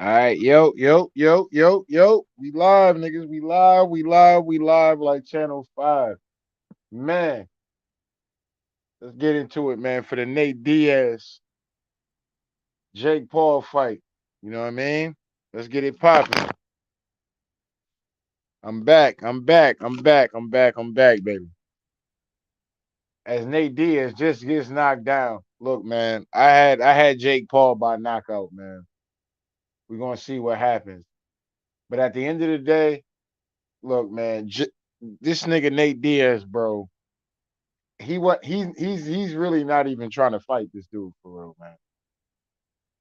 All right, yo. We live, niggas. We live like Channel 5. Man, let's get into it, man. For the Nate Diaz, Jake Paul fight. You know what I mean? Let's get it popping. I'm back, baby. As Nate Diaz just gets knocked down. Look, man, I had Jake Paul by knockout, man. We're gonna see what happens. But at the end of the day, look, man, this nigga Nate Diaz, bro. He's really not even trying to fight this dude for real, man.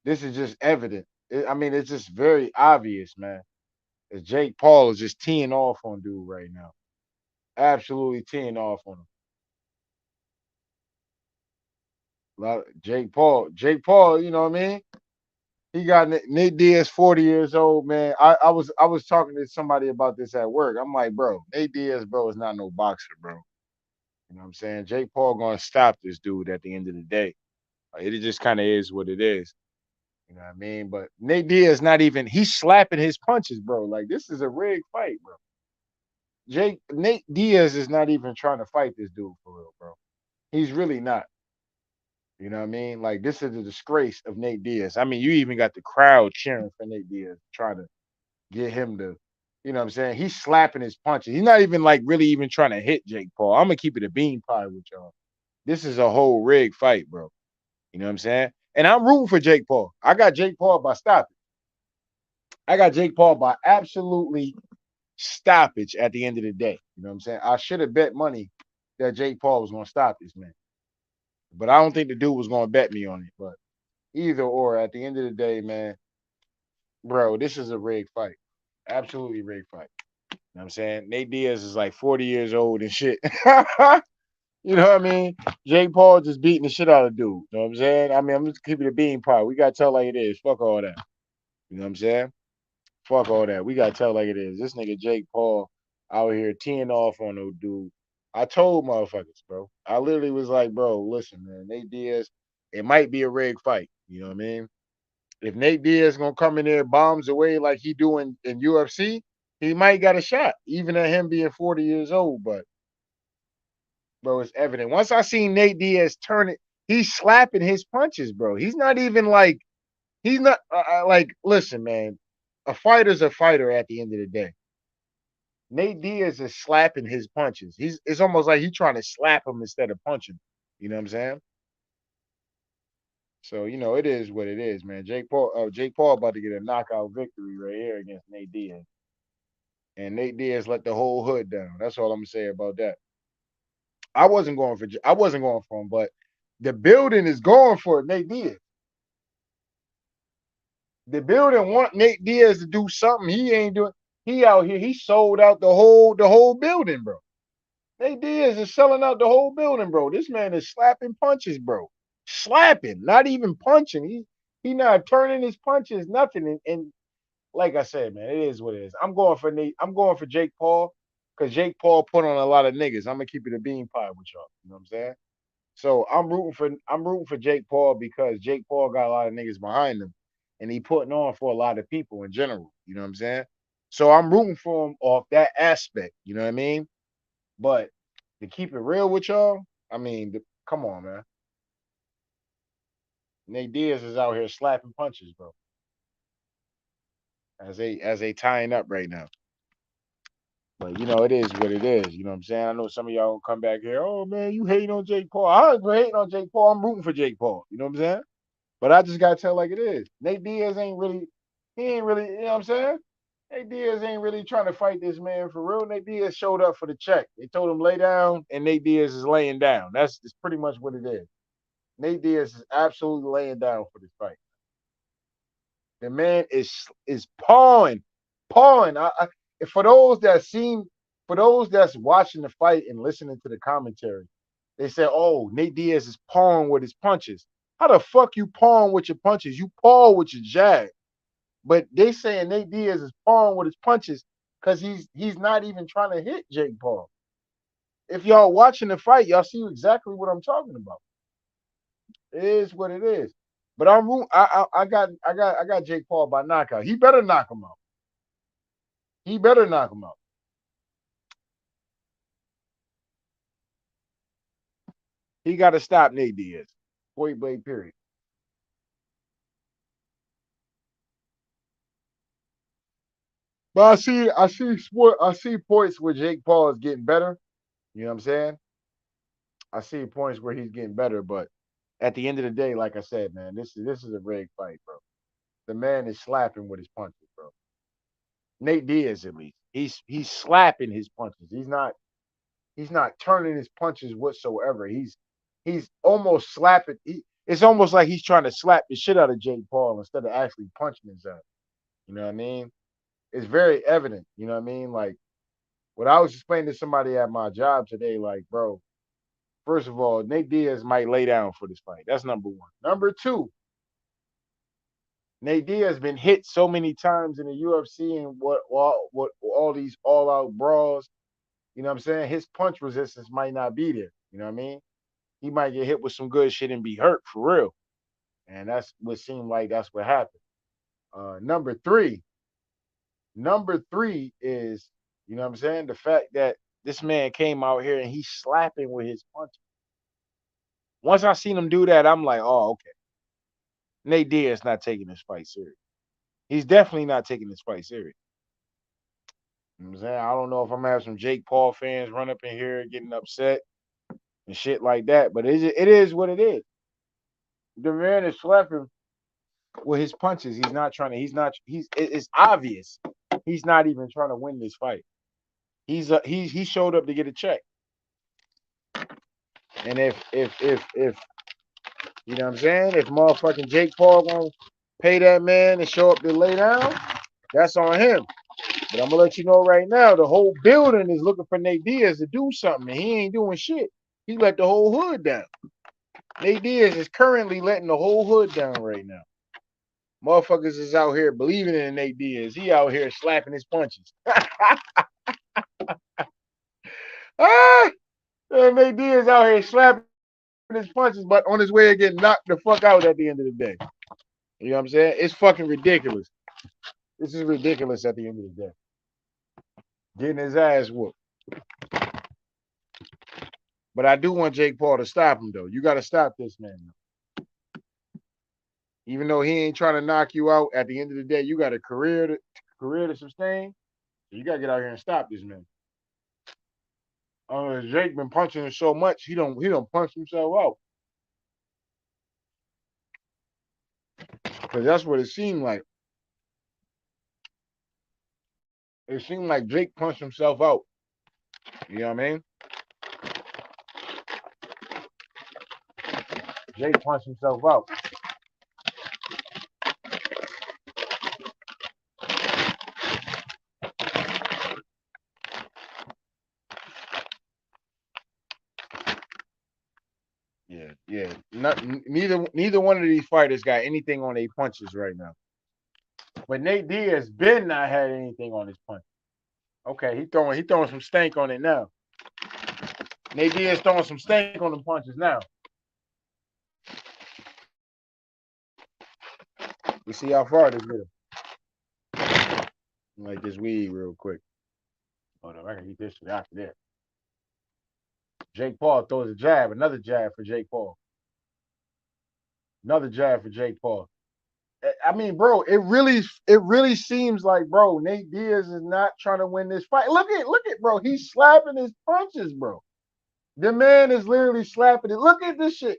This is just evident. I mean, it's just very obvious, man. That Jake Paul is just teeing off on dude right now. Absolutely teeing off on him. Jake Paul, you know what I mean? He got Nate Diaz 40 years old, man. I was talking to somebody about this at work. I'm like, bro, Nate Diaz, bro, is not no boxer, bro. You know what I'm saying? Jake Paul gonna stop this dude at the end of the day. It just kind of is what it is. You know what I mean? But Nate Diaz not even he's slapping his punches, bro. Like this is a rigged fight, bro. Nate Diaz is not even trying to fight this dude for real, bro. He's really not. You know what I mean? Like this is a disgrace of Nate Diaz. I mean, you even got the crowd cheering for Nate Diaz, trying to get him to, you know what I'm saying? He's slapping his punches. He's not even like really even trying to hit Jake Paul. I'm gonna keep it a bean pie with y'all. This is a whole rigged fight, bro. You know what I'm saying? And I'm rooting for Jake Paul. I got Jake Paul by stopping. I got Jake Paul by absolutely stoppage at the end of the day. You know what I'm saying? I should have bet money that Jake Paul was going to stop this man. But I don't think the dude was going to bet me on it. But either or, at the end of the day, man, bro, this is a rigged fight. Absolutely rigged fight. You know what I'm saying? Nate Diaz is like 40 years old and shit. You know what I mean? Jake Paul just beating the shit out of dude. You know what I'm saying? I mean, I'm just keeping the bean pie. We got to tell like it is. Fuck all that. You know what I'm saying? Fuck all that. We gotta tell like it is. This nigga Jake Paul out here teeing off on no dude. I told motherfuckers, bro. I literally was like, bro, listen, man, Nate Diaz, it might be a rigged fight. You know what I mean? If Nate Diaz gonna come in there bombs away like he doing in UFC, he might got a shot, even at him being 40 years old. But bro, it's evident. Once I seen Nate Diaz turn it, he's slapping his punches, bro. He's not even like he's not like. Listen, man, a fighter's a fighter at the end of the day. Nate Diaz is slapping his punches. It's almost like he's trying to slap him instead of punching. You know what I'm saying? So it is what it is, man. Jake Paul about to get a knockout victory right here against Nate Diaz, and Nate Diaz let the whole hood down. That's all I'm gonna say about that. I wasn't going for him, but the building is going for Nate Diaz. The building want Nate Diaz to do something he ain't doing. He out here, he sold out the whole building, bro. Nate Diaz is selling out the whole building, bro. This man is slapping punches, bro. Slapping, not even punching. He not turning his punches, nothing. And like I said, man, it is what it is. I'm going for Nate. I'm going for Jake Paul because Jake Paul put on a lot of niggas. I'm gonna keep it a bean pie with y'all. You know what I'm saying? So I'm rooting for Jake Paul because Jake Paul got a lot of niggas behind him, and he putting on for a lot of people in general. You know what I'm saying? So I'm rooting for him off that aspect. You know what I mean? But to keep it real with y'all, I mean, come on, man. Nate Diaz is out here slapping punches, bro. As they tying up right now. But it is what it is. You know what I'm saying? I know some of y'all gonna come back here. Oh man, you hating on Jake Paul. I ain't hating on Jake Paul. I'm rooting for Jake Paul. You know what I'm saying? But I just gotta tell like it is. Nate Diaz he ain't really, you know what I'm saying? Nate Diaz ain't really trying to fight this man for real. Nate Diaz showed up for the check. They told him lay down, and Nate Diaz is laying down. That's pretty much what it is. Nate Diaz is absolutely laying down for this fight. The man is pawing. For those that seen, for those that's watching the fight and listening to the commentary, they say, "Oh, Nate Diaz is pawing with his punches." How the fuck you pawing with your punches? You paw with your jab. But they saying Nate Diaz is pawing with his punches because he's not even trying to hit Jake Paul. If y'all watching the fight, y'all see exactly what I'm talking about. It is what it is. But I got Jake Paul by knockout. He better knock him out. He better knock him out. He got to stop Nate Diaz. Point blank. Period. But I see points where Jake Paul is getting better. You know what I'm saying? I see points where he's getting better, but at the end of the day, like I said, man, this is a rigged fight, bro. The man is slapping with his punches, bro. Nate Diaz, at least, he's slapping his punches. He's not turning his punches whatsoever. He's almost slapping. It's almost like he's trying to slap the shit out of Jake Paul instead of actually punching his ass. You know what I mean? It's very evident. You know what I mean? Like what I was explaining to somebody at my job today, like, bro, first of all, Nate Diaz might lay down for this fight. That's number one. Number two, Nate Diaz been hit so many times in the UFC and what all these all out brawls. You know what I'm saying? His punch resistance might not be there. You know what I mean? He might get hit with some good shit and be hurt for real. And that's what seemed like that's what happened. Number three, is, you know what I'm saying? The fact that this man came out here and he's slapping with his punches. Once I seen him do that, I'm like, oh, okay. Nate Diaz not taking this fight serious. He's definitely not taking this fight serious. You know what I'm saying? I don't know if I'm gonna have some Jake Paul fans run up in here getting upset and shit like that, but it is what it is. The man is slapping with his punches. He's not trying to. It's obvious. He's not even trying to win this fight. He showed up to get a check. And if you know what I'm saying, if motherfucking Jake Paul gonna pay that man and show up to lay down, that's on him. But I'm gonna let you know right now, the whole building is looking for Nate Diaz to do something, and he ain't doing shit. He let the whole hood down. Nate Diaz is currently letting the whole hood down right now. Motherfuckers is out here believing in Nate Diaz. He out here slapping his punches. Ah, Nate Diaz out here slapping his punches, but on his way to get knocked the fuck out at the end of the day. You know what I'm saying? It's fucking ridiculous. This is ridiculous at the end of the day. Getting his ass whooped. But I do want Jake Paul to stop him, though. You got to stop this man. Even though he ain't trying to knock you out, at the end of the day, you got a career to sustain. So you got to get out here and stop this man. Jake been punching him so much, he don't punch himself out. Because that's what it seemed like. It seemed like Jake punched himself out. You know what I mean? Jake punched himself out. Yeah, yeah. Neither one of these fighters got anything on their punches right now. But Nate Diaz been not had anything on his punch. Okay, he throwing some stank on it now. Nate Diaz throwing some stank on the punches now. We see how far this get him. Like this weed real quick. Oh no, I can eat this shit after that. Jake Paul throws a jab, another jab for Jake Paul. Another jab for Jake Paul. I mean, bro, it really seems like, bro, Nate Diaz is not trying to win this fight. Look at, bro, he's slapping his punches, bro. The man is literally slapping it. Look at this shit.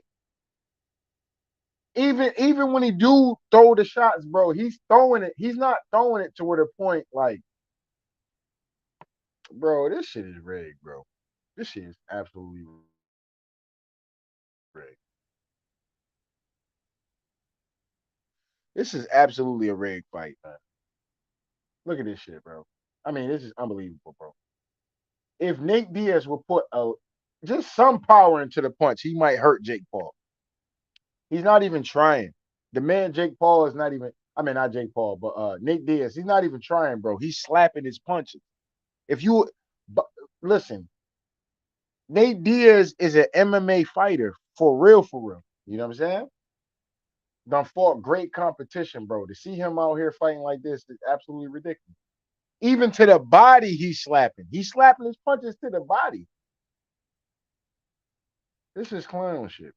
Even when he do throw the shots, bro, he's throwing it. He's not throwing it to where the point, like, bro, this shit is rigged, bro. This shit is absolutely rigged. This is absolutely a rigged fight, man. Look at this shit, bro. I mean, this is unbelievable, bro. If Nate Diaz would put just some power into the punch, he might hurt Jake Paul. He's not even trying. The man Jake Paul is not even. I mean, not Jake Paul, but Nate Diaz. He's not even trying, bro. He's slapping his punches. If you but listen, Nate Diaz is an MMA fighter for real, for real. You know what I'm saying? done fought great competition, bro. To see him out here fighting like this is absolutely ridiculous. Even to the body, he's slapping. He's slapping his punches to the body. This is clown shit.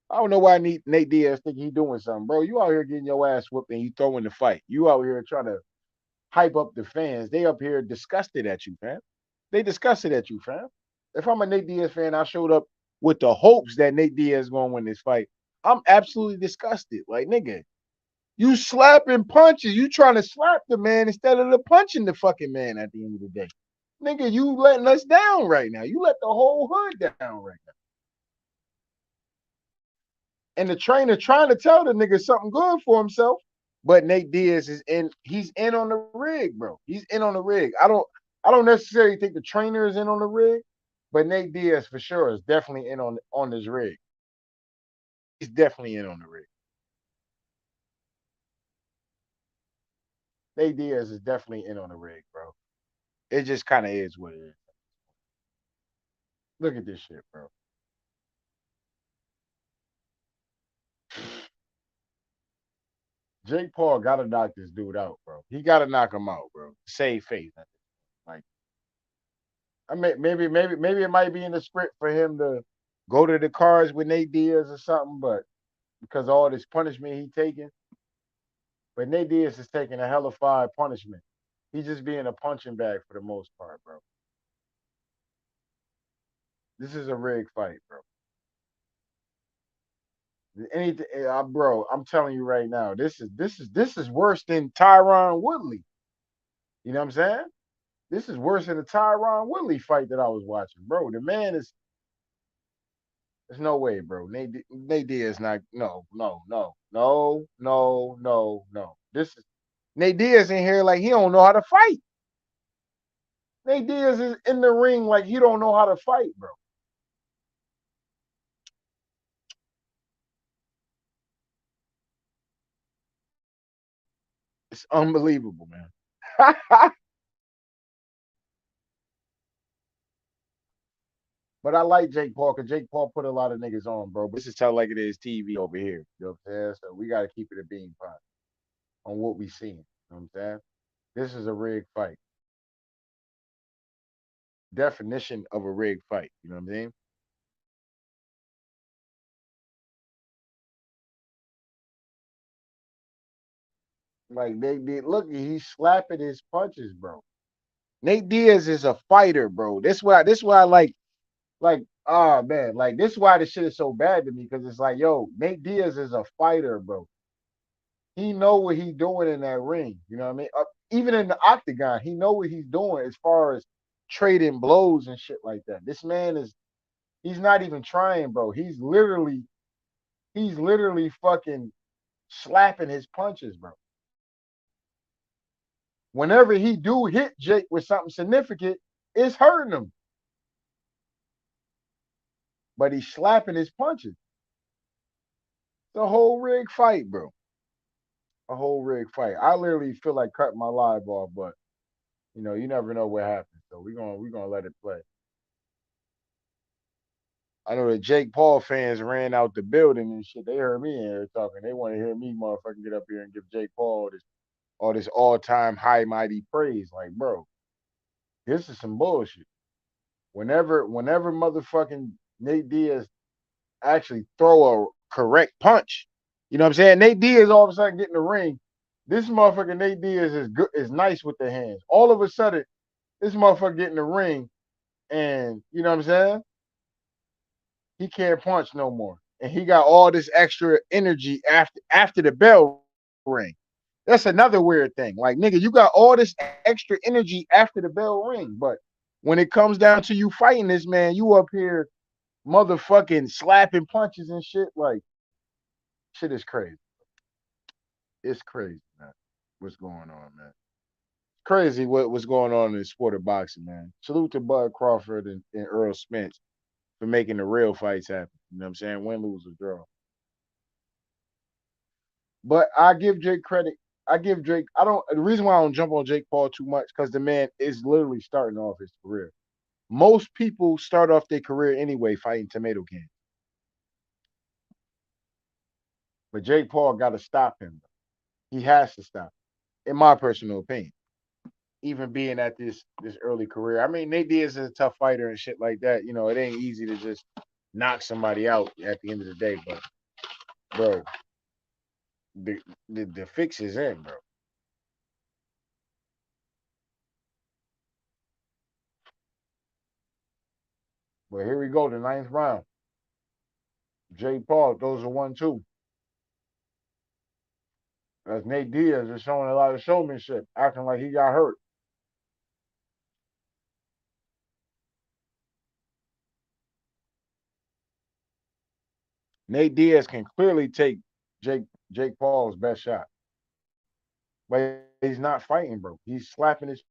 I don't know why Nate Diaz think he doing something, bro. You out here getting your ass whooped and you throwing the fight. You out here trying to hype up the fans. They up here disgusted at you, fam. They disgusted at you, fam. If I'm a Nate Diaz fan, I showed up with the hopes that Nate Diaz is gonna win this fight. I'm absolutely disgusted. Like, nigga, you slapping punches. You trying to slap the man instead of the punching the fucking man at the end of the day. Nigga, you letting us down right now. You let the whole hood down right now. And the trainer trying to tell the nigga something good for himself. But Nate Diaz is in. He's in on the rig, bro. He's in on the rig. I don't necessarily think the trainer is in on the rig, but Nate Diaz for sure is definitely in on this rig. He's definitely in on the rig. Nate Diaz is definitely in on the rig, bro. It just kind of is what it is. Look at this shit, bro. Jake Paul got to knock this dude out, bro. He got to knock him out, bro. Save face. Like, I mean, maybe it might be in the script for him to go to the cards with Nate Diaz or something, but because all this punishment he taking, but Nate Diaz is taking a hell of fire punishment. He's just being a punching bag for the most part, bro. This is a rigged fight, bro. Anything, bro. I'm telling you right now, this is worse than Tyron Woodley. You know what I'm saying? This is worse than the Tyron Woodley fight that I was watching, bro. The man is. There's no way, bro. Nate Diaz not. No, no, no, no, no, no, no. This is Nate Diaz in here like he don't know how to fight. Nate Diaz is in the ring like he don't know how to fight, bro. It's unbelievable, man. But I like Jake Paul because Jake Paul put a lot of niggas on, bro. But this is how like it is TV over here. You know what I'm saying? So we got to keep it a bean pot on what we seeing. You know what I'm saying? This is a rigged fight. Definition of a rigged fight. You know what I'm saying? Like they look, he's slapping his punches, bro. Nate Diaz is a fighter, bro. This why I like oh man, like this is why this shit is so bad to me because it's like, yo, Nate Diaz is a fighter, bro. He know what he's doing in that ring. You know what I mean? Even in the octagon, he know what he's doing as far as trading blows and shit like that. This man is he's not even trying, bro. He's literally fucking slapping his punches, bro. Whenever he do hit Jake with something significant, it's hurting him. But he's slapping his punches. The whole rig fight, bro. A whole rig fight. I literally feel like cutting my live off, but you never know what happens. So we're gonna let it play. I know the Jake Paul fans ran out the building and shit. They heard me in here talking. They want to hear me motherfucking get up here and give Jake Paul all this all time high mighty praise. Like, bro, this is some bullshit. Whenever motherfucking Nate Diaz actually throw a correct punch, you know what I'm saying? Nate Diaz all of a sudden get in the ring. This motherfucker Nate Diaz is good, is nice with the hands. All of a sudden, this motherfucker get in the ring and you know what I'm saying? He can't punch no more. And he got all this extra energy after the bell ring. That's another weird thing. Like, nigga, you got all this extra energy after the bell ring, but when it comes down to you fighting this man, you up here motherfucking slapping punches and shit. Like, shit is crazy. It's crazy, man. What's going on, man? Crazy what's going on in the sport of boxing, man. Salute to Bud Crawford and Earl Spence for making the real fights happen. You know what I'm saying? Win, lose, or draw. But I give Jake credit. I give Drake. I don't. The reason why I don't jump on Jake Paul too much because the man is literally starting off his career. Most people start off their career anyway fighting tomato cans, but Jake Paul got to stop him. He has to stop, in my personal opinion. Even being at this early career, I mean, Nate Diaz is a tough fighter and shit like that. You know, it ain't easy to just knock somebody out at the end of the day. But bro, the the fix is in, bro. But here we go, the ninth round. Jake Paul throws a 1-2. As Nate Diaz is showing a lot of showmanship, acting like he got hurt. Nate Diaz can clearly take Jake Paul's best shot, but he's not fighting, bro. He's slapping his.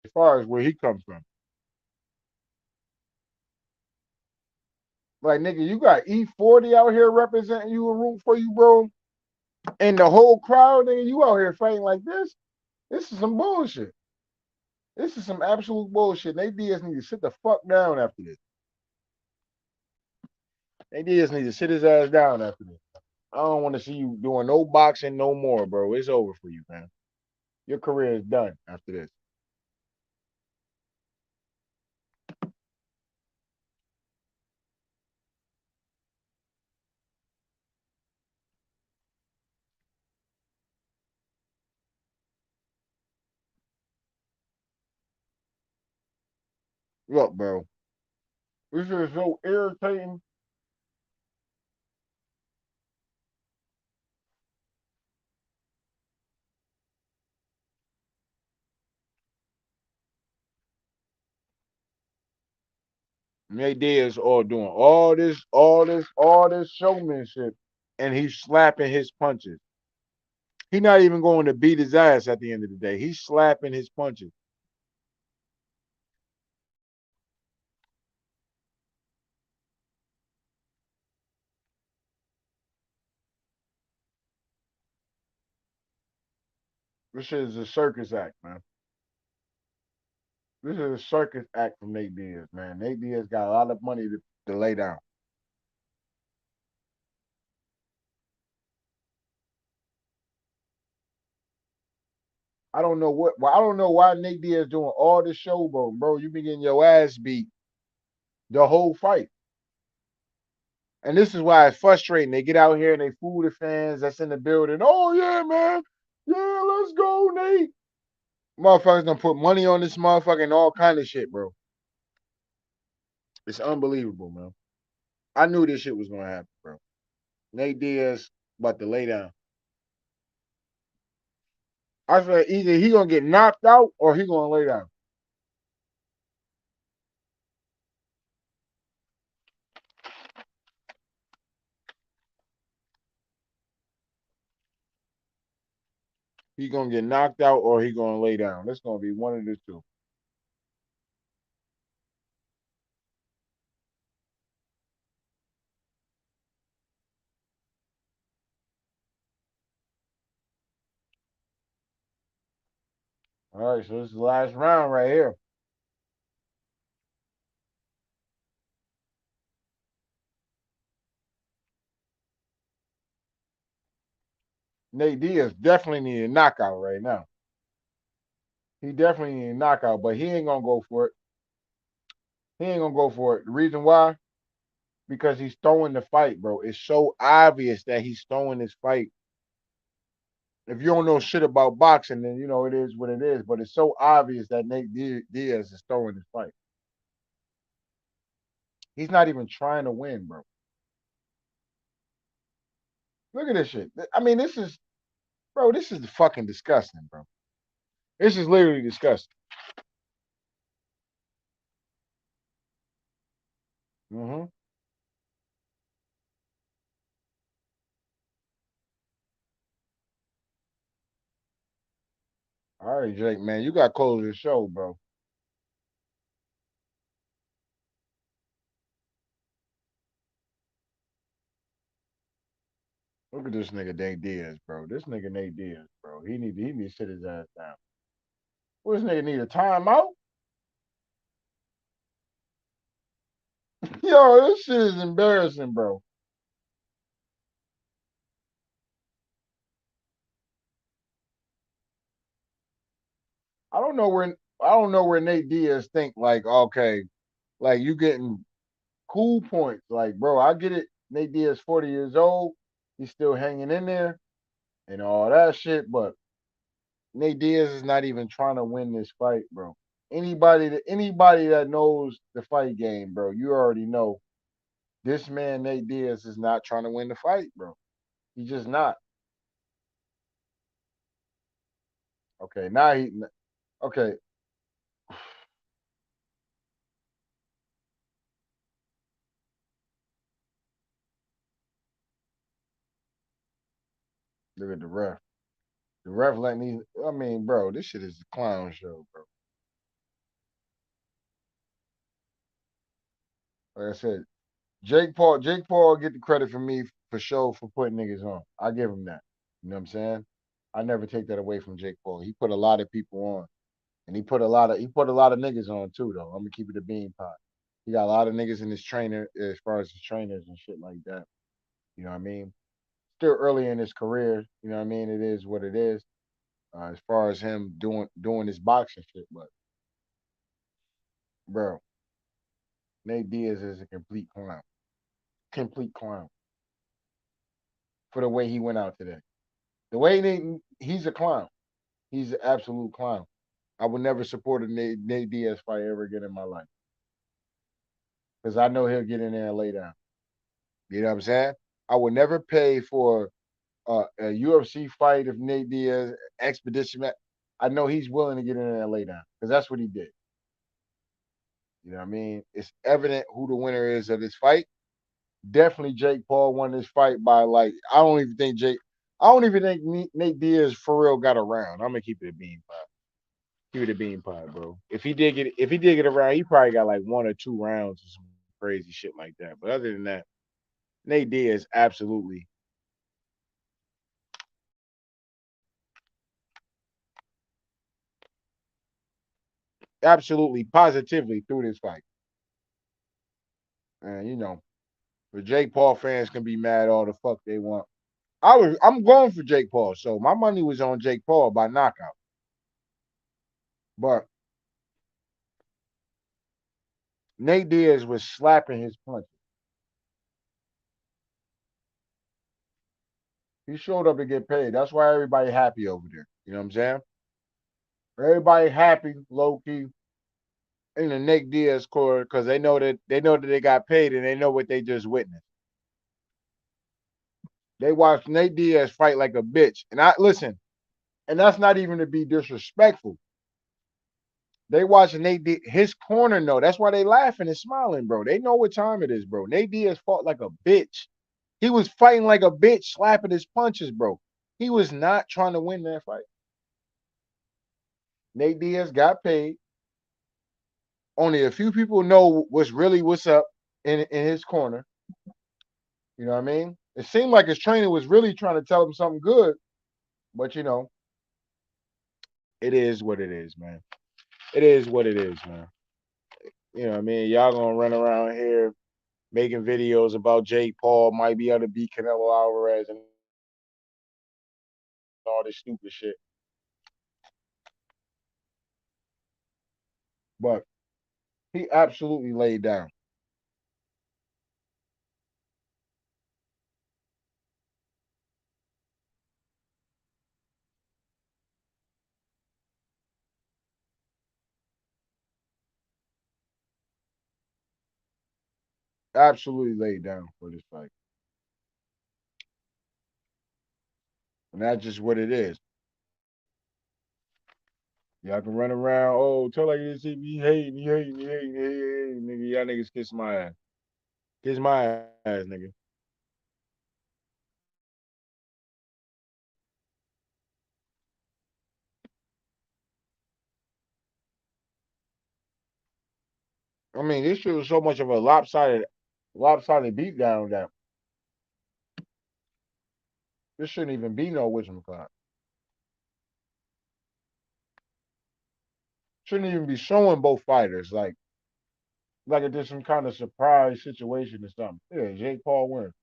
As far as where he comes from, like nigga, you got E40 out here representing you and root for you, bro, and the whole crowd, nigga, you out here fighting like this. This is some bullshit. This is some absolute bullshit. Nate Diaz need to sit the fuck down after this. Nate Diaz need to sit his ass down after this. I don't want to see you doing no boxing no more, bro. It's over for you, man. Your career is done after this. Look, bro, this is so irritating. Nate Diaz all doing all this showmanship, and he's slapping his punches. He's not even going to beat his ass at the end of the day. He's slapping his punches. This shit is a circus act, man. This is a circus act from Nate Diaz, man. Nate Diaz got a lot of money to lay down. I don't know what. Well, I don't know why Nate Diaz doing all this showboat, bro. You been getting your ass beat the whole fight, and this is why it's frustrating. They get out here and they fool the fans that's in the building. Oh yeah, man. Yeah, let's go, Nate. Motherfuckers gonna put money on this motherfucker and all kind of shit, bro. It's unbelievable, man. I knew this shit was gonna happen, bro. Nate Diaz about to lay down. I said either he gonna get knocked out or he gonna lay down. He gonna get knocked out or he gonna lay down. That's gonna be one of the two. All right, so this is the last round right here. Nate Diaz definitely need a knockout right now. He definitely need a knockout, but he ain't gonna go for it. He ain't gonna go for it. The reason why? Because he's throwing the fight, bro. It's so obvious that he's throwing this fight. If you don't know shit about boxing, then you know it is what it is. But it's so obvious that Nate Diaz is throwing this fight. He's not even trying to win, bro. Look at this shit. I mean, this is, bro. This is fucking disgusting, bro. This is literally disgusting. Mm-hmm. All right, Jake, man, you got to close the show, bro. Look at this nigga Nate Diaz, bro. This nigga Nate Diaz, bro. He need to sit his ass down. Well, this nigga need a timeout. Yo, this shit is embarrassing, bro. I don't know where Nate Diaz think like, okay, like you getting cool points. Like, bro, I get it. Nate Diaz 40 years old. He's still hanging in there and all that shit, but Nate Diaz is not even trying to win this fight, bro. Anybody that knows the fight game, bro, you already know this man Nate Diaz is not trying to win the fight, bro. He's just not. Okay, now he okay. Look at the ref. The ref letting these. I mean, bro, this shit is a clown show, bro. Like I said, Jake Paul get the credit for me for sure for putting niggas on. I give him that. You know what I'm saying? I never take that away from Jake Paul. He put a lot of people on, and he put a lot of niggas on too. Though I'm gonna keep it a bean pot. He got a lot of niggas in his trainer as far as his trainers and shit like that. You know what I mean? Still early in his career. You know what I mean? It is what it is. As far as him doing his boxing shit, but bro, Nate Diaz is a complete clown for the way he went out today. The way he's a clown. He's an absolute clown. I would never support a Nate Diaz fight ever again in my life because I know he'll get in there and lay down. You know what I'm saying? I would never pay for a UFC fight if Nate Diaz expedition match. I know he's willing to get in there and lay down because that's what he did. You know what I mean? It's evident who the winner is of this fight. Definitely Jake Paul won this fight by like I don't even think Nate Diaz for real got around. I'm gonna keep it a bean pie. Keep it a bean pie, bro. If he did get around, he probably got like one or two rounds or some crazy shit like that. But other than that, Nate Diaz absolutely positively through this fight. And you know, the Jake Paul fans can be mad all the fuck they want. I'm going for Jake Paul, so my money was on Jake Paul by knockout. But Nate Diaz was slapping his punches. He showed up to get paid. That's why everybody happy over there. You know what I'm saying? Everybody happy, low key, in the Nate Diaz court because they know that they got paid and they know what they just witnessed. They watched Nate Diaz fight like a bitch. And I listen, and that's not even to be disrespectful. They watching his corner know. That's why they laughing and smiling, bro. They know what time it is, bro. Nate Diaz fought like a bitch. He was fighting like a bitch, slapping his punches, bro. He was not trying to win that fight. Nate Diaz got paid. Only a few people know what's up in his corner. You know what I mean? It seemed like his trainer was really trying to tell him something good, but you know, it is what it is, man. It is what it is, man. You know what I mean? Y'all gonna run around here making videos about Jake Paul might be able to beat Canelo Alvarez and all this stupid shit. But he absolutely laid down. absolutely laid down for this fight, and that's just what it is. Y'all can run around. Oh, tell like this, he hating, he hating, he hating, he hating, nigga. Y'all niggas kiss my ass, nigga. I mean, this shit was so much of a lopsided beatdown that this shouldn't even be no wisdom clock. Shouldn't even be showing both fighters like it did some kind of surprise situation or something. Yeah, Jake Paul wins.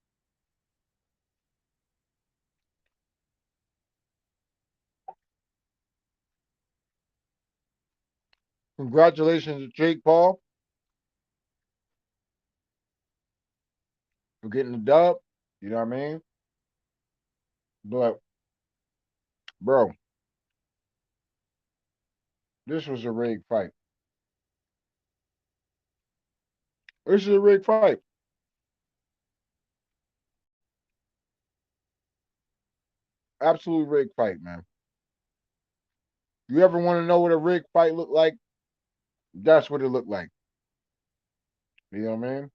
Congratulations to Jake Paul for getting the dub. You know what I mean? But bro, this was a rigged fight. This is a rigged fight. Absolute rigged fight, man. You ever want to know what a rigged fight looked like? That's what it looked like. You know what I mean?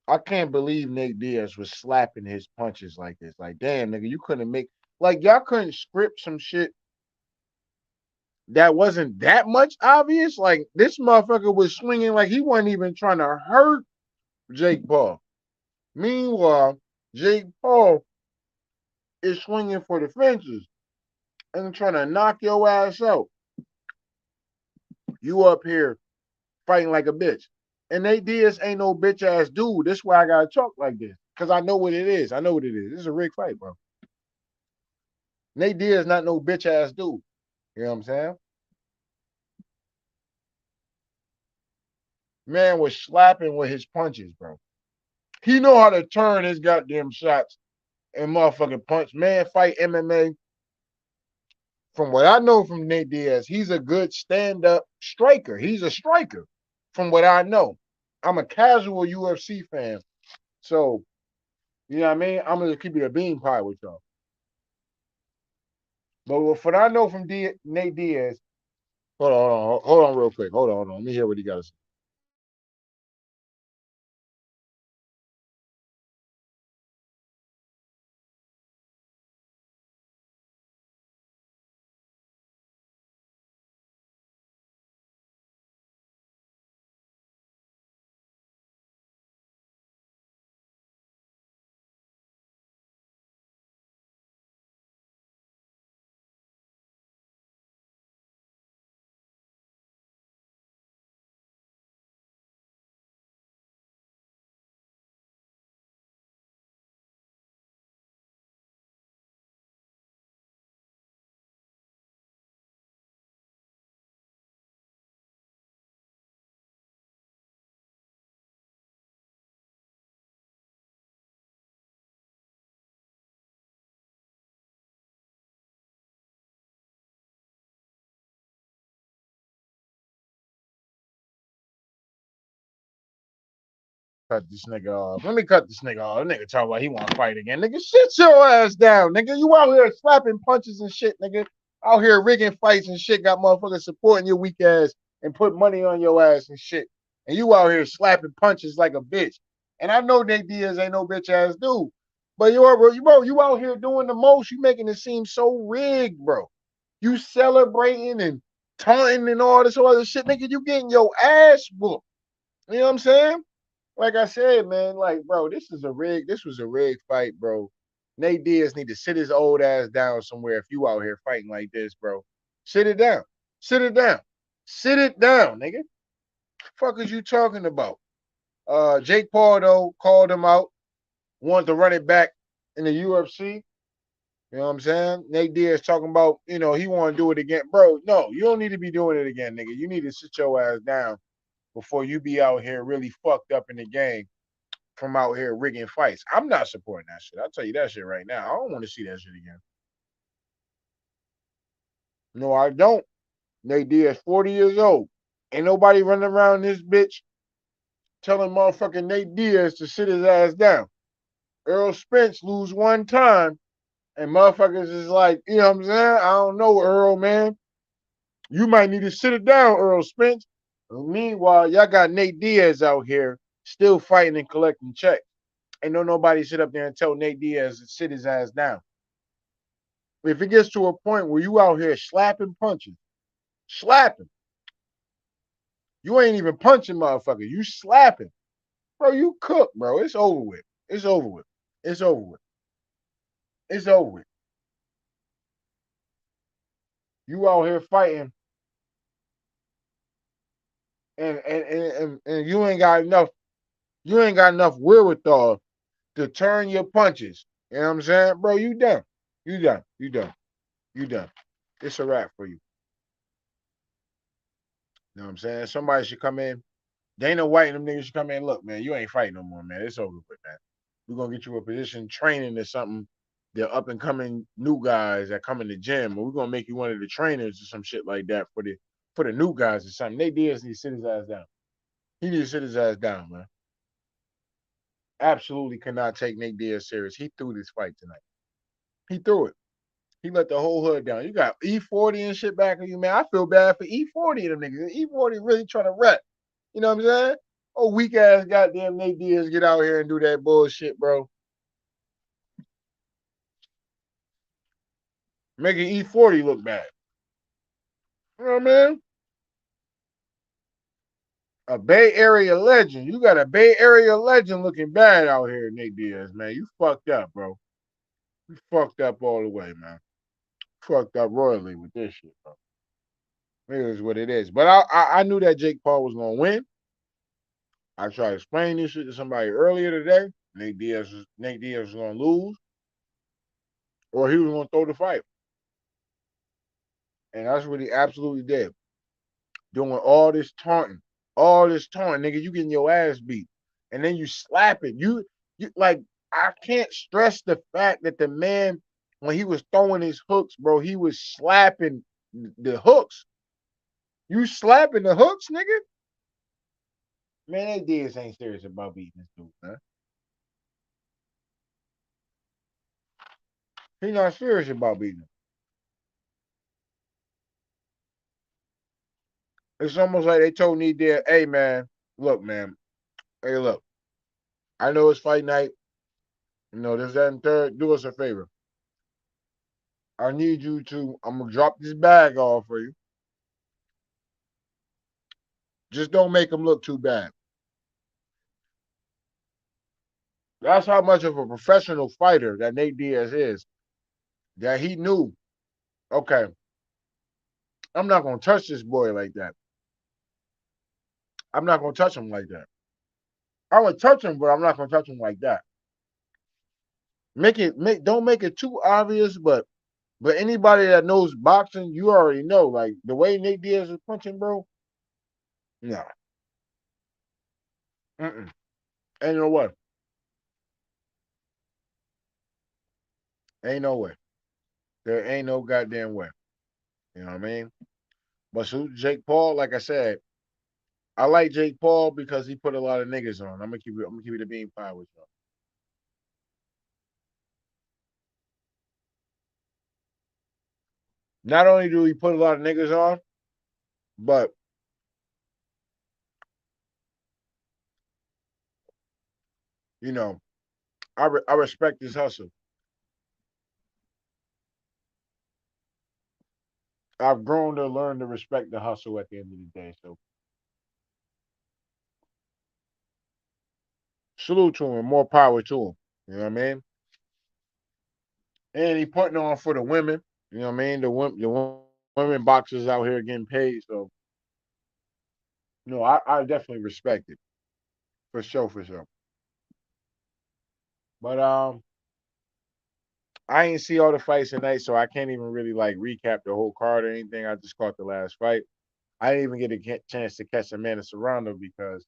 I can't believe Nate Diaz was slapping his punches like this. Like, damn, nigga, you couldn't make like y'all couldn't script some shit that wasn't that much obvious. Like this motherfucker was swinging like he wasn't even trying to hurt Jake Paul. Meanwhile, Jake Paul is swinging for the fences and trying to knock your ass out. You up here fighting like a bitch. And Nate Diaz ain't no bitch ass dude. That's why I gotta talk like this. Cause I know what it is. I know what it is. This is a rigged fight, bro. Nate Diaz not no bitch ass dude. You know what I'm saying? Man was slapping with his punches, bro. He know how to turn his goddamn shots and motherfucking punch. Man, fight MMA. From what I know from Nate Diaz, he's a good stand-up striker. He's a striker, from what I know. I'm a casual UFC fan. So, you know what I mean? I'm gonna keep it a bean pie with y'all. But what I know from Nate Diaz, hold on, real quick. Hold on. Let me hear what he got to say. Cut this nigga off. Let me cut this nigga off. That nigga talk about he want to fight again. Nigga, sit your ass down, nigga. You out here slapping punches and shit, nigga. Out here rigging fights and shit. Got motherfuckers supporting your weak ass and put money on your ass and shit. And you out here slapping punches like a bitch. And I know Nate Diaz ain't no bitch ass dude. But you out here doing the most. You making it seem so rigged, bro. You celebrating and taunting and all this other shit, nigga. You getting your ass whooped. You know what I'm saying? Like I said, man, like, bro, this was a rigged fight, bro. Nate Diaz need to sit his old ass down somewhere if you out here fighting like this, bro. Sit it down. Sit it down. Sit it down, nigga. Fuck is you talking about? Jake Paul, though, called him out, wanted to run it back in the UFC. You know what I'm saying? Nate Diaz talking about, he want to do it again. Bro, no, you don't need to be doing it again, nigga. You need to sit your ass down before you be out here really fucked up in the game from out here rigging fights. I'm not supporting that shit. I'll tell you that shit right now. I don't want to see that shit again. No, I don't. Nate Diaz, 40 years old. Ain't nobody running around this bitch telling motherfucking Nate Diaz to sit his ass down. Earl Spence lose one time, and motherfuckers is like, you know what I'm saying? I don't know, Earl, man. You might need to sit it down, Earl Spence. Meanwhile, y'all got Nate Diaz out here still fighting and collecting checks. Ain't no nobody sit up there and tell Nate Diaz to sit his ass down. If it gets to a point where you out here slapping punches, slapping, you ain't even punching motherfucker. You slapping. Bro, you cook, bro. It's over with. It's over with. It's over with. It's over with. You out here fighting and you ain't got enough wherewithal to turn your punches. You know what I'm saying? Bro, you done. You done. You done. You done. It's a wrap for you. You know what I'm saying? Somebody should come in. Dana White and them niggas should come in. Look, man, you ain't fighting no more, man. It's over with, man. We're gonna get you a position training or something. They're up and coming new guys that come in the gym, or we're gonna make you one of the trainers or some shit like that for the new guys or something. Nate Diaz needs to sit his ass down. He needs to sit his ass down, man. Absolutely cannot take Nate Diaz serious. He threw this fight tonight. He threw it. He let the whole hood down. You got E40 and shit back on you, man. I feel bad for E40 and them niggas. E40 really trying to rep. You know what I'm saying? Oh, weak ass goddamn Nate Diaz get out here and do that bullshit, bro. Making E40 look bad. You know what I mean? A Bay Area legend. You got a Bay Area legend looking bad out here, Nate Diaz, man. You fucked up, bro. You fucked up all the way, man. Fucked up royally with this shit, bro. It is what it is. But I knew that Jake Paul was gonna win. I tried to explain this shit to somebody earlier today. Nate Diaz was gonna lose, or he was gonna throw the fight. And that's what he absolutely did. Doing all this taunting, nigga. You getting your ass beat, and then you slap it. You like I can't stress the fact that the man when he was throwing his hooks, bro, he was slapping the hooks. You slapping the hooks, nigga? Man, that Diaz ain't serious about beating this dude, man. He not serious about beating him. It's almost like they told me there, hey man, look, man, hey look, I know it's fight night. You know, this, that, and third. Do us a favor. I need you to. I'm gonna drop this bag off for you. Just don't make him look too bad. That's how much of a professional fighter that Nate Diaz is. That he knew. Okay, I'm not gonna touch this boy like that. I'm not gonna touch him like that. I would touch him, but I'm not gonna touch him like that. Don't make it too obvious, but anybody that knows boxing, you already know. Like the way Nate Diaz is punching, bro. No, mm-mm. Ain't no way. Ain't no way. There ain't no goddamn way. You know what I mean? But so Jake Paul, like I said, I like Jake Paul because he put a lot of niggas on. I'm gonna keep you the bean pie with you. Not only do he put a lot of niggas on, but you know, I respect his hustle. I've grown to learn to respect the hustle at the end of the day. So salute to him, more power to him. You know what I mean? And he putting on for the women. You know what I mean? The women boxers out here getting paid. So no, I definitely respect it for sure, for sure. But I ain't see all the fights tonight, so I can't even really like recap the whole card or anything. I just caught the last fight. I didn't even get a chance to catch Amanda Serrano because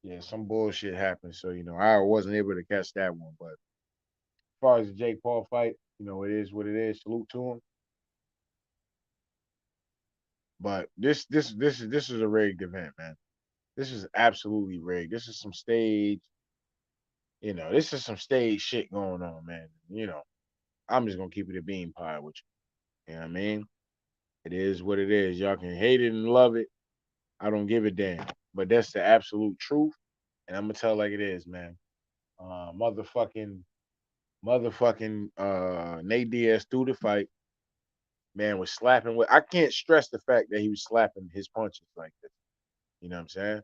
yeah, some bullshit happened. So I wasn't able to catch that one. But as far as the Jake Paul fight, it is what it is. Salute to him. But this is a rigged event, man. This is absolutely rigged. This is some stage, this is some stage shit going on, man. I'm just gonna keep it a bean pie with you. You know what I mean? It is what it is. Y'all can hate it and love it. I don't give a damn. But that's the absolute truth. And I'm gonna tell like it is, man. Motherfucking Nate Diaz through the fight, man, was slapping with I can't stress the fact that he was slapping his punches like this. You know what I'm saying?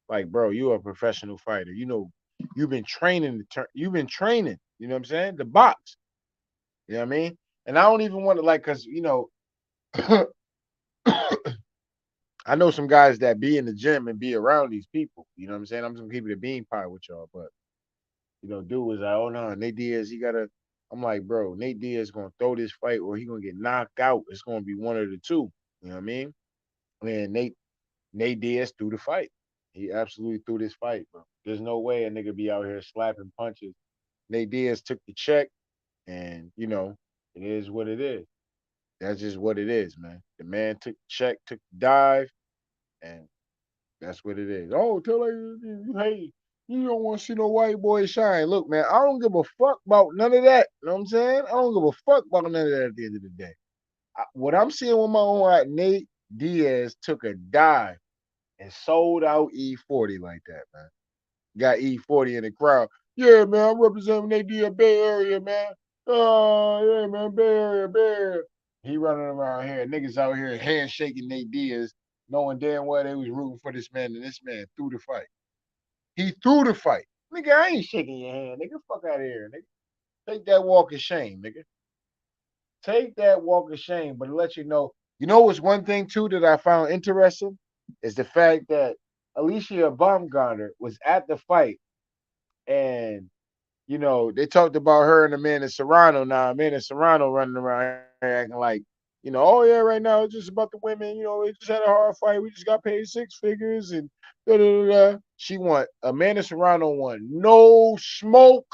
Like, bro, you're a professional fighter. You've been training you've been training, you know what I'm saying? The box. You know what I mean? And I don't even want to like cause I know some guys that be in the gym and be around these people. You know what I'm saying? I'm just gonna keep it a bean pie with y'all, but dude was like, oh no, Nate Diaz, he gotta. I'm like, bro, Nate Diaz gonna throw this fight or he gonna get knocked out. It's gonna be one of the two. You know what I mean? And Nate Diaz threw the fight. He absolutely threw this fight, bro. There's no way a nigga be out here slapping punches. Nate Diaz took the check, and it is what it is. That's just what it is, man. The man took the check, took the dive, and that's what it is. Oh, tell her you hate. You don't want to see no white boy shine. Look, man, I don't give a fuck about none of that. You know what I'm saying? I don't give a fuck about none of that at the end of the day. What I'm seeing with my own eye, Nate Diaz took a dive and sold out E40 like that, man. Got E40 in the crowd. Yeah, man, I'm representing Nate Diaz Bay Area, man. Oh, yeah, man, Bay Area, Bay Area. He running around here. Niggas out here handshaking Nate Diaz, knowing damn well they was rooting for this man, and this man threw the fight. He threw the fight. Nigga, I ain't shaking your hand. Nigga, fuck out of here, nigga. Take that walk of shame, nigga. Take that walk of shame. But to let you know, what's one thing too that I found interesting is the fact that Alicia Baumgartner was at the fight, and they talked about her and Amanda Serrano. Now Amanda Serrano running around here acting like, oh yeah, right now it's just about the women. We just had a hard fight. We just got paid six figures and da da da. Da. She won. Amanda Serrano won. No smoke.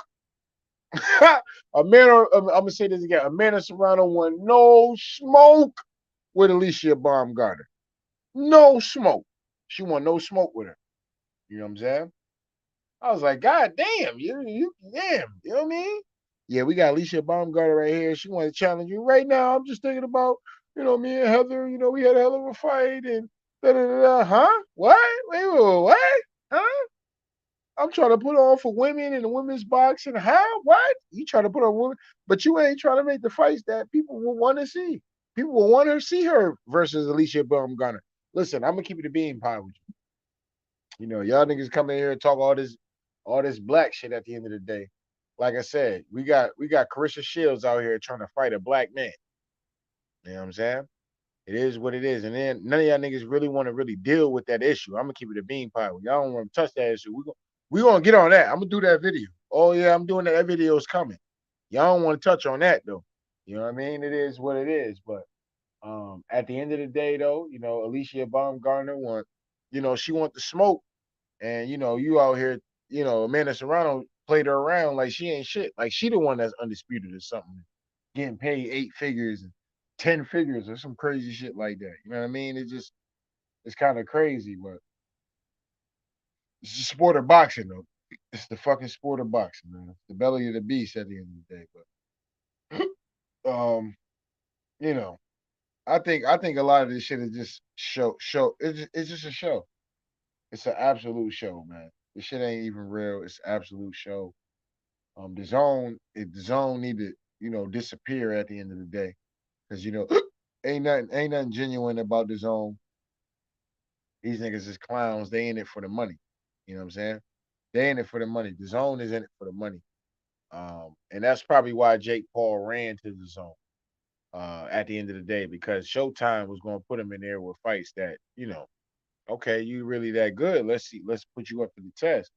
I'm gonna say this again. Amanda Serrano won. No smoke with Alicia Baumgartner. No smoke. She won no smoke with her. You know what I'm saying? I was like, God damn, damn, you know what I mean? Yeah, we got Alicia Baumgartner right here. She want to challenge you right now. I'm just thinking about, me and Heather. We had a hell of a fight and da da da. Da. Huh? What? Wait, what? Huh? I'm trying to put on for women in the women's boxing. How? What? You trying to put on women, but you ain't trying to make the fights that people will want to see. People will want to see her versus Alicia Baumgartner. Listen, I'm gonna keep it a bean pie with you. Y'all niggas come in here and talk all this black shit at the end of the day. Like I said, we got Carissa Shields out here trying to fight a black man. You know what I'm saying? It is what it is. And then none of y'all niggas really want to really deal with that issue. I'm gonna keep it a bean pie. Y'all don't want to touch that issue. We gonna get on that. I'm gonna do that video. Oh yeah, I'm doing that. That video's coming. Y'all don't want to touch on that though. You know what I mean? It is what it is. But at the end of the day though, Alicia Baumgartner she want the smoke. And you out here, Amanda Serrano played her around like she ain't shit. Like she the one that's undisputed or something, getting paid eight figures and 10 figures or some crazy shit like that. You know what I mean? It's kind of crazy, but it's the sport of boxing though. It's the fucking sport of boxing, man. It's the belly of the beast at the end of the day. But you know, I think a lot of this shit is just show. It's just a show. It's an absolute show, man. This shit ain't even real. It's an absolute show. The zone need to disappear at the end of the day because ain't nothing genuine about the zone. These niggas is clowns. They in it for the money. You know what I'm saying? They in it for the money. The zone is in it for the money. And that's probably why Jake Paul ran to the zone. At the end of the day, because Showtime was going to put him in there with fights that okay, you really that good? Let's see. Let's put you up for the test.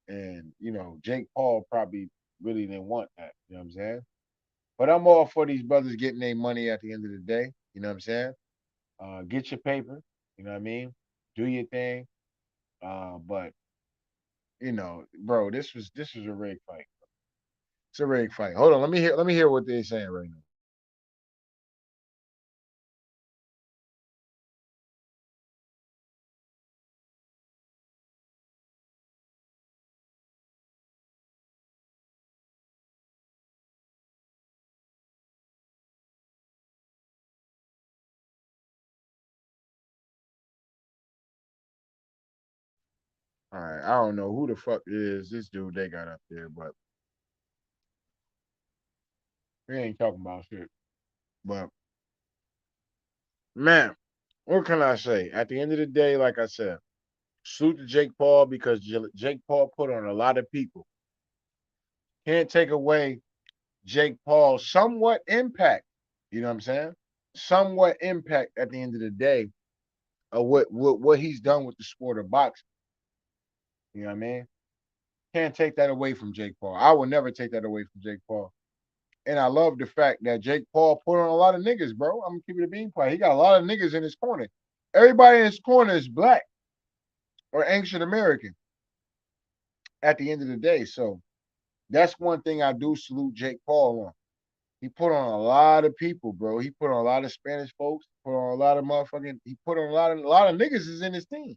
And Jake Paul probably really didn't want that. You know what I'm saying? But I'm all for these brothers getting their money at the end of the day. You know what I'm saying? Get your paper. You know what I mean? Do your thing. But bro, this was a rigged fight. It's a rigged fight. Hold on, let me hear what they're saying right now. All right, I don't know who the fuck is this dude they got up there, but we ain't talking about shit. But man, what can I say? At the end of the day, like I said, salute to Jake Paul because Jake Paul put on a lot of people. Can't take away Jake Paul's somewhat impact. You know what I'm saying? Somewhat impact at the end of the day of what he's done with the sport of boxing. You know what I mean? Can't take that away from Jake Paul. I will never take that away from Jake Paul. And I love the fact that Jake Paul put on a lot of niggas, bro. I'm gonna keep it a bean pie. He got a lot of niggas in his corner. Everybody in his corner is black or ancient American at the end of the day. So that's one thing I do salute Jake Paul on. He put on a lot of people, bro. He put on a lot of Spanish folks. Put on a lot of motherfucking. He put on a lot of niggas is in his team.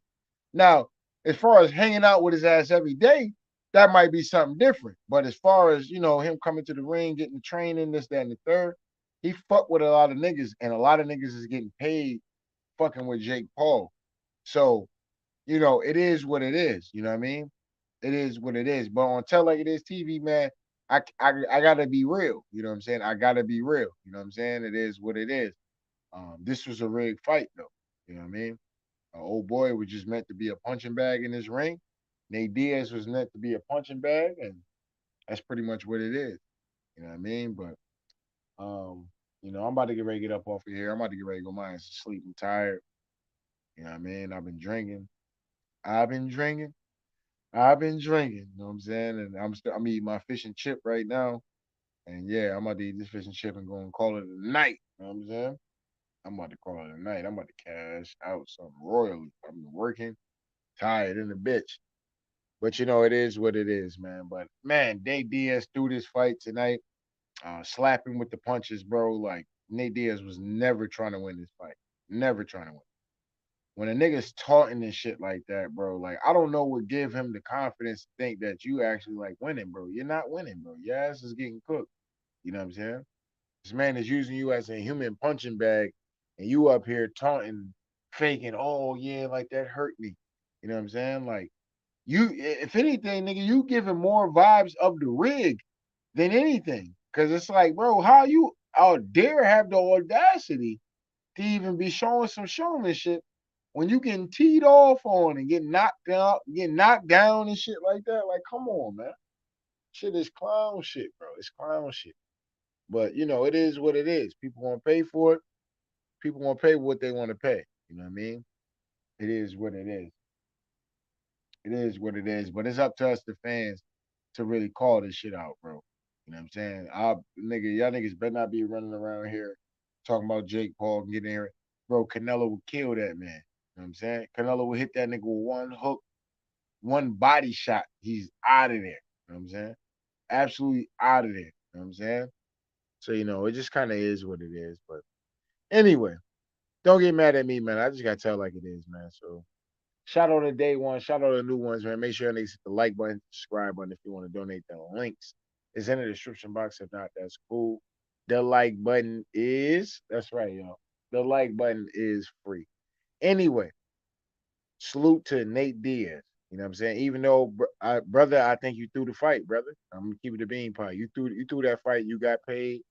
Now, as far as hanging out with his ass every day, that might be something different. But as far as him coming to the ring, getting the training, this, that, and the third, he fucked with a lot of niggas, and a lot of niggas is getting paid fucking with Jake Paul. So it is what it is. You know what I mean? It is what it is. But on Tell Like It Is TV, man, I gotta be real. You know what I'm saying? I gotta be real. You know what I'm saying? It is what it is. This was a rigged fight, though. You know what I mean? Old boy was just meant to be a punching bag in this ring. Nate Diaz was meant to be a punching bag, and that's pretty much what it is. You know what I mean? But um, I'm about to get ready to get up off of here. I'm about to get ready to go mine to sleep. I'm tired. You know what I mean? I've been drinking. I've been drinking. I've been drinking. You know what I'm saying? And I'm eating my fish and chip right now. And yeah, I'm about to eat this fish and chip and go and call it a night. You know what I'm saying? I'm about to call it a night. I'm about to cash out something royally. I've been working, tired in the bitch. But it is what it is, man. But man, Nate Diaz threw this fight tonight, slapping with the punches, bro. Like Nate Diaz was never trying to win this fight. Never trying to win. When a nigga's taunting and shit like that, bro, like I don't know what give him the confidence to think that you actually like winning, bro. You're not winning, bro. Your ass is getting cooked. You know what I'm saying? This man is using you as a human punching bag, and you up here taunting, faking. Oh yeah, like that hurt me. You know what I'm saying? Like you, if anything, nigga, you giving more vibes of the rig than anything. Cause it's like, bro, how you out dare have the audacity to even be showing some showmanship when you getting teed off on and getting knocked down and shit like that. Like, come on, man. Shit is clown shit, bro. It's clown shit. But it is what it is. People want to pay for it. People want to pay what they want to pay. You know what I mean? It is what it is. It is what it is. But it's up to us, the fans, to really call this shit out, bro. You know what I'm saying? Y'all niggas better not be running around here talking about Jake Paul and getting here. Bro, Canelo would kill that man. You know what I'm saying? Canelo would hit that nigga with one hook, one body shot. He's out of there. You know what I'm saying? Absolutely out of there. You know what I'm saying? So, it just kind of is what it is. But anyway, don't get mad at me, man. I just got to tell like it is, man. So shout out to day one. Shout out to the new ones, man. Make sure you hit the like button, subscribe button if you want to donate. The links is in the description box. If not, that's cool. The like button that's right, y'all. The like button is free. Anyway, salute to Nate Diaz. You know what I'm saying? Even though, brother, I think you threw the fight, brother. I'm gonna keep it a bean pie. You threw that fight. You got paid.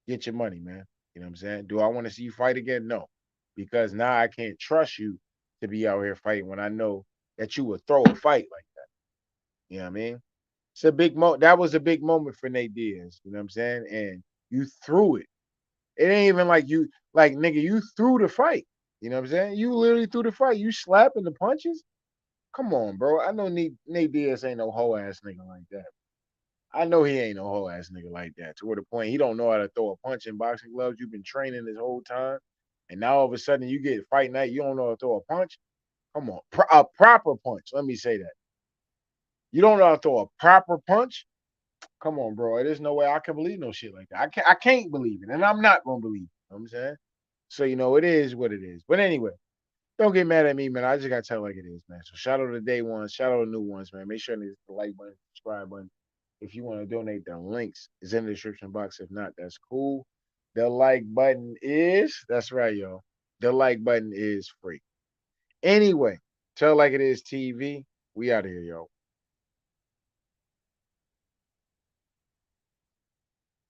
Get your money, man. You know what I'm saying? Do I want to see you fight again? No, because now I can't trust you to be out here fighting when I know that you would throw a fight like that. You know what I mean? It's a big That was a big moment for Nate Diaz. You know what I'm saying? And you threw it. It ain't even like nigga, you threw the fight. You know what I'm saying? You literally threw the fight. You slapping the punches. Come on, bro. I know Nate Diaz ain't no hoe ass nigga like that. I know he ain't no whole ass nigga like that. To where the point he don't know how to throw a punch in boxing gloves. You've been training this whole time, and now all of a sudden you get fight night. You don't know how to throw a punch. Come on, a proper punch. Let me say that. You don't know how to throw a proper punch. Come on, bro. There's no way I can believe no shit like that. I can't believe it, and I'm not gonna believe it. You know what I'm saying? So it is what it is. But anyway, don't get mad at me, man. I just gotta tell it like it is, man. So shout out to day ones, shout out to new ones, man. Make sure to hit the like button, subscribe button. If you want to donate, the links is in the description box. If not, that's cool. The like button that's right, y'all. The like button is free. Anyway, tell like it is TV. We out of here, yo.